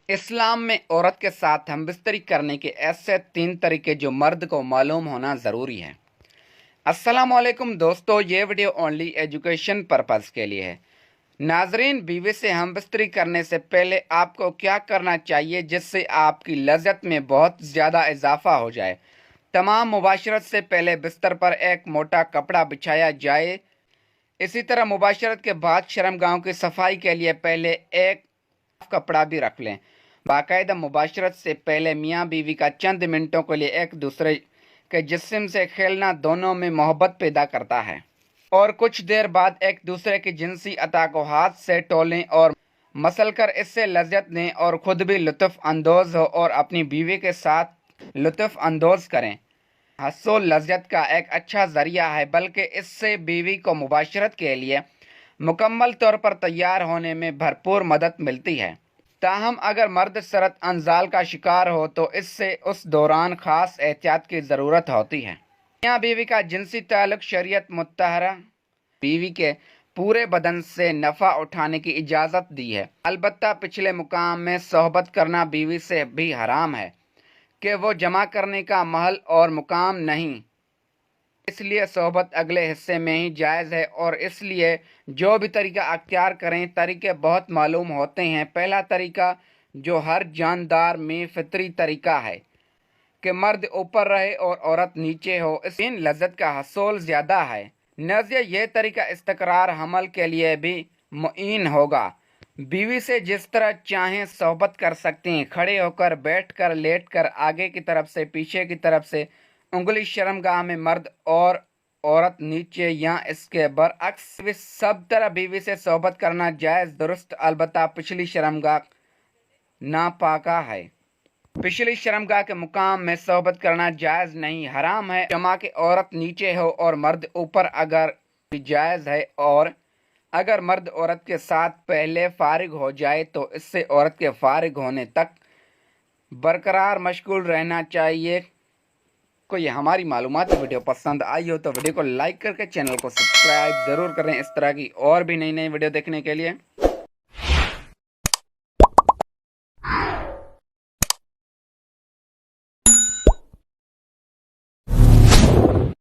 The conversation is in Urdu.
اسلام میں عورت کے ساتھ ہم بستری کرنے کے ایسے 3 طریقے جو مرد کو معلوم ہونا ضروری ہے۔ السلام علیکم دوستو، یہ ویڈیو اونلی ایجوکیشن پرپز کے لیے ہے۔ ناظرین، بیوی سے ہم بستری کرنے سے پہلے آپ کو کیا کرنا چاہیے جس سے آپ کی لذت میں بہت زیادہ اضافہ ہو جائے؟ تمام مباشرت سے پہلے بستر پر ایک موٹا کپڑا بچھایا جائے۔ اسی طرح مباشرت کے بعد شرمگاہوں کی صفائی کے لیے پہلے ایک کپڑا بھی رکھ لیں۔ باقاعدہ مباشرت سے پہلے میاں بیوی کا چند منٹوں کے لیے ایک دوسرے کے جسم سے کھیلنا دونوں میں محبت پیدا کرتا ہے، اور کچھ دیر بعد ایک دوسرے کی جنسی عطا کو ہاتھ سے ٹولیں اور مسل کر اس سے لذت لیں اور خود بھی لطف اندوز ہو اور اپنی بیوی کے ساتھ لطف اندوز کریں۔ حصول لذت کا ایک اچھا ذریعہ ہے، بلکہ اس سے بیوی کو مباشرت کے لیے مکمل طور پر تیار ہونے میں بھرپور مدد ملتی ہے۔ تاہم اگر مرد سرد انزال کا شکار ہو تو اس سے اس دوران خاص احتیاط کی ضرورت ہوتی ہے۔ میاں بیوی کا جنسی تعلق شریعت مطہرہ بیوی کے پورے بدن سے نفع اٹھانے کی اجازت دی ہے، البتہ پچھلے مقام میں صحبت کرنا بیوی سے بھی حرام ہے کہ وہ جمع کرنے کا محل اور مقام نہیں، اس لیے صحبت اگلے حصے میں ہی جائز ہے۔ اور اس لیے جو بھی طریقہ اختیار کریں، طریقے بہت معلوم ہوتے ہیں۔ پہلا طریقہ جو ہر جاندار میں فطری طریقہ ہے کہ مرد اوپر رہے اور عورت نیچے ہو، اس میں لذت کا حصول زیادہ ہے۔ نظر یہ طریقہ استقرار حمل کے لیے بھی معین ہوگا۔ بیوی سے جس طرح چاہیں صحبت کر سکتے ہیں، کھڑے ہو کر، بیٹھ کر، لیٹ کر، آگے کی طرف سے، پیچھے کی طرف سے، انگلی شرمگاہ میں مرد اور عورت نیچے یا اس کے برعکس، سب طرح بیوی سے صحبت کرنا جائز درست، البتہ پچھلی شرمگاہ ناپاکہ ہے۔ پچھلی شرمگاہ کے مقام میں صحبت کرنا جائز نہیں، حرام ہے، جمع کہ عورت نیچے ہو اور مرد اوپر اگر بھی جائز ہے، اور اگر مرد عورت کے ساتھ پہلے فارغ ہو جائے تو اس سے عورت کے فارغ ہونے تک برقرار مشغول رہنا چاہیے۔ کو یہ ہماری معلوماتی ویڈیو پسند آئی ہو تو ویڈیو کو لائک کر کے چینل کو سبسکرائب ضرور کریں، اس طرح کی اور بھی نئی ویڈیو دیکھنے کے لیے۔